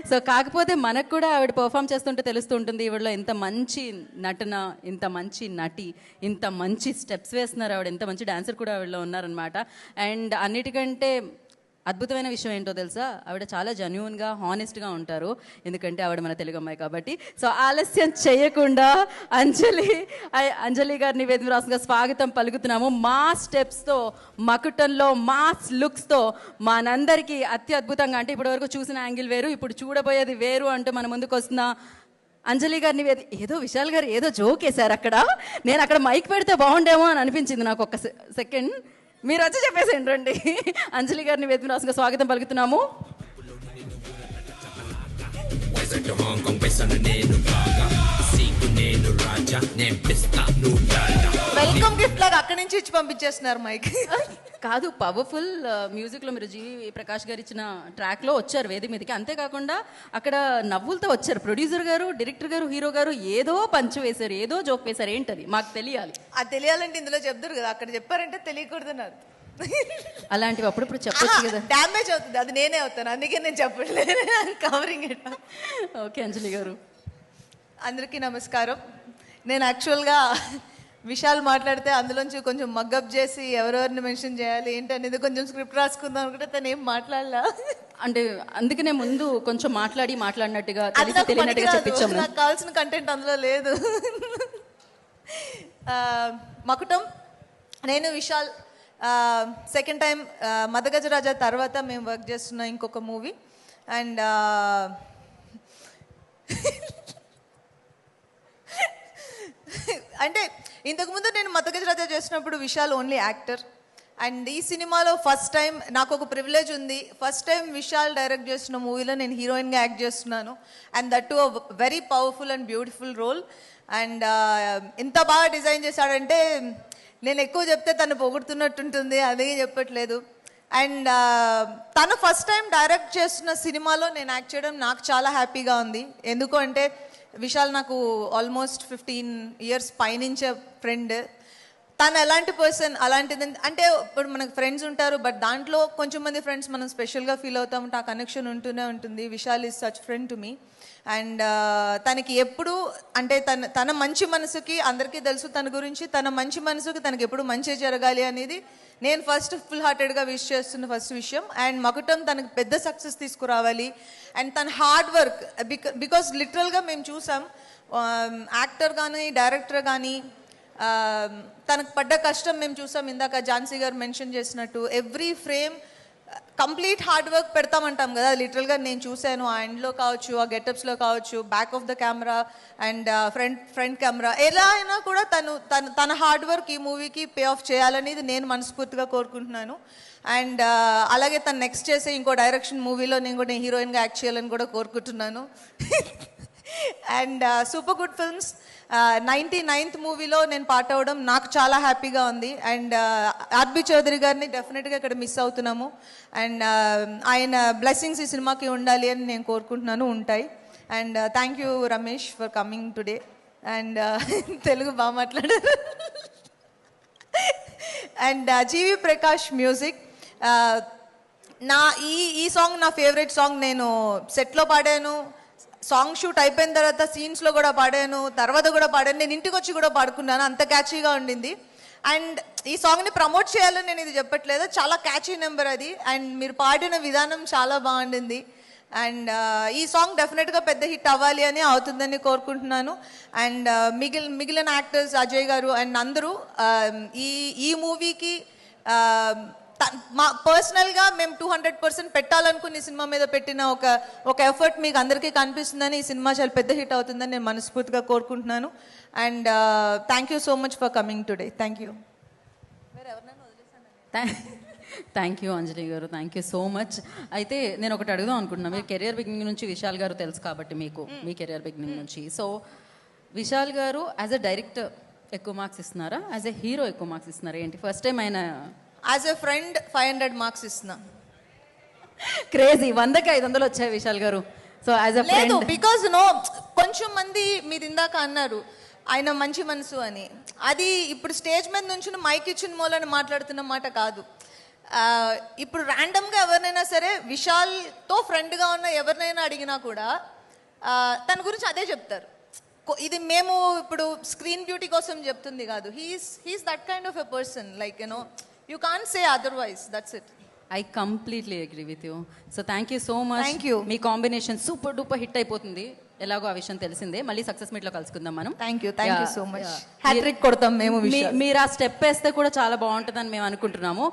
So కాకపోతే మనకు కూడా ఆవిడ పర్ఫామ్ చేస్తుంటే తెలుస్తూ ఉంటుంది ఈవిడలో ఇంత మంచి నటన, ఇంత మంచి నటి, ఇంత మంచి స్టెప్స్ వేస్తున్నారు ఆవిడ, ఇంత మంచి డాన్సర్ కూడా ఆవిడలో ఉన్నారనమాట. అండ్ అన్నిటికంటే అద్భుతమైన విషయం ఏంటో తెలుసా, ఆవిడ చాలా జెన్యూన్గా హానెస్ట్గా ఉంటారు. ఎందుకంటే ఆవిడ మన తెలుగు అమ్మాయి కాబట్టి. సో ఆలస్యం చేయకుండా అంజలి గారిని వేదిక రాసుగా స్వాగతం పలుకుతున్నాము. మా స్టెప్స్తో, మకుటంలో మాస్ లుక్స్తో మనందరికీ అత్యద్భుతంగా, అంటే ఇప్పటివరకు చూసిన యాంగిల్ వేరు, ఇప్పుడు చూడబోయేది వేరు అంటూ మన ముందుకు వస్తున్న అంజలి గారిని ఏదో విశాల్ గారు ఏదో జోక్ వేశారు అక్కడ. నేను అక్కడ మైక్ పెడితే బాగుండేమో అని అనిపించింది నాకు. ఒక్క సెకండ్ మీరు వచ్చి చెప్పేసేయండి రండి. అంజలి గారిని వేదిక రాసుగా స్వాగతం పలుకుతున్నాము. వెల్కమ్ గిఫ్ట్ లాగా అక్కడి నుంచి ఇచ్చి పంపించేస్తున్నారు మైక్. కాదు, పవర్ఫుల్ మ్యూజిక్లో మీరు జీవి ప్రకాష్ గారు ఇచ్చిన ట్రాక్లో వచ్చారు వేదిక మీదకి. అంతేకాకుండా అక్కడ నవ్వులతో వచ్చారు. ప్రొడ్యూసర్ గారు, డైరెక్టర్ గారు, హీరో గారు ఏదో పంచ్ వేశారు, ఏదో జోక్ వేశారు. ఏంటది మాకు తెలియాలి. అది తెలియాలంటే ఇందులో చెప్తారు కదా, అక్కడ చెప్పారంటే తెలియకూడదు నాకు. అలాంటివి అప్పుడప్పుడు చెప్పచ్చు కదా. డ్యామేజ్ అవుతుంది, అది నేనే అవుతాను, అందుకే నేను చెప్పట్లేదు. Covering it. ఓకే అంజలి గారు. అందరికీ నమస్కారం. నేను యాక్చువల్గా విశాల్ మాట్లాడితే అందులోంచి కొంచెం మగ్గప్ చేసి ఎవరెవరిని మెన్షన్ చేయాలి ఏంటనేది కొంచెం స్క్రిప్ట్ రాసుకుందాం అనుకుంటే తను ఏం మాట్లాడలా. అంటే అందుకనే ముందు కొంచెం మాట్లాడినట్టుగా తెలియనట్టుగా చెప్పించాము. నాకు కావాల్సిన కంటెంట్ అందులో లేదు. మకుటం, నేను విశాల్ సెకండ్ టైం మదగజరాజా తర్వాత మేము వర్క్ చేస్తున్న ఇంకొక మూవీ. అండ్ అంటే ఇంతకుముందు నేను మదగజరాజా చేసినప్పుడు విశాల్ ఓన్లీ యాక్టర్. అండ్ ఈ సినిమాలో ఫస్ట్ టైం నాకు ఒక ప్రివిలేజ్ ఉంది. ఫస్ట్ టైం విశాల్ డైరెక్ట్ చేసిన మూవీలో నేను హీరోయిన్గా యాక్ట్ చేస్తున్నాను. And that to a very powerful and beautiful role. And ఎంత బాగా డిజైన్ చేశాడంటే నేను ఎక్కువ చెప్తే తను పొగుడుతున్నట్టుంటుంది, అదే చెప్పట్లేదు. అండ్ తను ఫస్ట్ టైం డైరెక్ట్ చేస్తున్న సినిమాలో నేను యాక్ట్ చేయడం నాకు చాలా హ్యాపీగా ఉంది. ఎందుకు అంటే విశాల్ నాకు ఆల్మోస్ట్ 15 years పైనుంచే ఫ్రెండ్. తను ఎలాంటి పర్సన్, అలాంటిది అంటే ఇప్పుడు మనకు ఫ్రెండ్స్ ఉంటారు, బట్ దాంట్లో కొంచెం మంది ఫ్రెండ్స్ మనం స్పెషల్గా ఫీల్ అవుతాం, ఆ కనెక్షన్ ఉంటూనే ఉంటుంది. Vishal is such friend to me. And తనకి ఎప్పుడు అంటే తన మంచి మనసుకి, అందరికీ తెలుసు తన గురించి, తన మంచి మనసుకి తనకి ఎప్పుడు మంచి జరగాలి అనేది నేను ఫస్ట్ ఫుల్ హార్టెడ్గా విష్ చేస్తున్న ఫస్ట్ విషయం. అండ్ మకుటం తనకు పెద్ద సక్సెస్ తీసుకురావాలి. అండ్ తన హార్డ్ వర్క్, బికాస్ లిటరల్గా మేము చూసాం యాక్టర్ కానీ డైరెక్టర్ కానీ తనకు పడ్డ కష్టం మేము చూసాం. ఇందాక ఝాన్సీ గారు మెన్షన్ చేసినట్టు every frame complete hard work పెడతామంటాం కదా, లిటరల్గా నేను చూశాను. ఆ ఎండ్లో కావచ్చు, ఆ గెటప్స్లో కావచ్చు, back of the camera and front camera, ఎలా అయినా కూడా తన హార్డ్ వర్క్ ఈ మూవీకి పే ఆఫ్ చేయాలనేది నేను మనస్ఫూర్తిగా కోరుకుంటున్నాను. అండ్ అలాగే తను నెక్స్ట్ చేసే ఇంకో డైరెక్షన్ మూవీలో నేను కూడా హీరోయిన్గా యాక్ట్ చేయాలని కూడా కోరుకుంటున్నాను. And super good films 99th మూవీలో నేను పార్ట్ అవ్వడం నాకు చాలా హ్యాపీగా ఉంది. అండ్ ఆర్బి చౌదరి గారిని డెఫినెట్గా ఇక్కడ మిస్ అవుతున్నాము. అండ్ ఆయన బ్లెస్సింగ్స్ ఈ సినిమాకి ఉండాలి అని నేను కోరుకుంటున్నాను, ఉంటాయి. And thank you Ramesh for coming today. And Telugu బాగా మాట్లాడారు. And GV Prakash music. నా ఈ సాంగ్ నా ఫేవరెట్ సాంగ్. నేను సెట్లో పాడాను, సాంగ్ షూట్ అయిపోయిన తర్వాత సీన్స్లో కూడా పాడాను, తర్వాత కూడా పాడాను, నేను ఇంటికి వచ్చి కూడా పాడుకున్నాను, అంత క్యాచీగా ఉండింది. అండ్ ఈ సాంగ్ని ప్రమోట్ చేయాలని నేను ఇది చెప్పట్లేదు, చాలా క్యాచీ నెంబర్ అది. అండ్ మీరు పాడిన విధానం చాలా బాగుండింది. అండ్ ఈ సాంగ్ డెఫినెట్గా పెద్ద హిట్ అవ్వాలి అని, అవుతుందని కోరుకుంటున్నాను. అండ్ మిగిలిన యాక్టర్స్ అజయ్ గారు అండ్ అందరూ ఈ మూవీకి మా పర్సనల్గా మేము 200% పెట్టాలనుకుని ఈ సినిమా మీద పెట్టిన ఒక ఎఫర్ట్ మీకు అందరికీ కనిపిస్తుందని, ఈ సినిమా చాలా పెద్ద హిట్ అవుతుందని నేను మనస్ఫూర్తిగా కోరుకుంటున్నాను. And thank you so much for coming today. Thank you. Thank you Anjali గారు, థ్యాంక్ యూ సో మచ్. అయితే నేను ఒకటి అడుగుదాం అనుకుంటున్నాను. మీరు కెరియర్ బిగినింగ్ నుంచి విశాల్ గారు తెలుసు కాబట్టి మీకు, మీ కెరియర్ బిగినింగ్ నుంచి, సో విశాల్ గారు యాజ్ అ డైరెక్టర్ ఎక్కువ మార్క్స్ ఇస్తున్నారా, యాజ్ ఎ హీరో ఎక్కువ మార్క్స్ ఇస్తున్నారా, ఏంటి? ఫస్ట్ టైం ఆయన యాజ్ ఎ ఫ్రెండ్ 500 మార్క్స్ ఇస్తున్నా. క్రేజీ, 100కి 500 వచ్చాయి విశాల్ గారు. సో యాజ్ ఎ ఫ్రెండ్ లేదు, బికాజ్ కొంచెం మంది మీరు ఇందాక అన్నారు ఆయన మంచి మనసు అని, అది ఇప్పుడు స్టేజ్ మీద నుంచి మైక్ ఇచ్చిన మూలని మాట్లాడుతున్న మాట కాదు. ఇప్పుడు ర్యాండమ్గా ఎవరినైనా సరే విశాల్తో ఫ్రెండ్గా ఉన్న ఎవరినైనా అడిగినా కూడా తన గురించి అదే చెప్తారు. ఇది మేము ఇప్పుడు స్క్రీన్ బ్యూటీ కోసం చెప్తుంది కాదు. He's that kind of a person, like you can't say otherwise, that's it. I completely agree with you. So thank you so much. Thank you. మీ కాంబినేషన్ సూపర్ డూపర్ హిట్ అయిపోతుంది, ఎలాగో ఆ విషయం తెలిసిందే. మళ్ళీ సక్సెస్ మీట్లో కలుసుకుందాం మనం. Thank you so much. Hat trick కొడతాం మేము. మీరు ఆ స్టెప్ వేస్తే కూడా చాలా బాగుంటుందని మేము అనుకుంటున్నాము.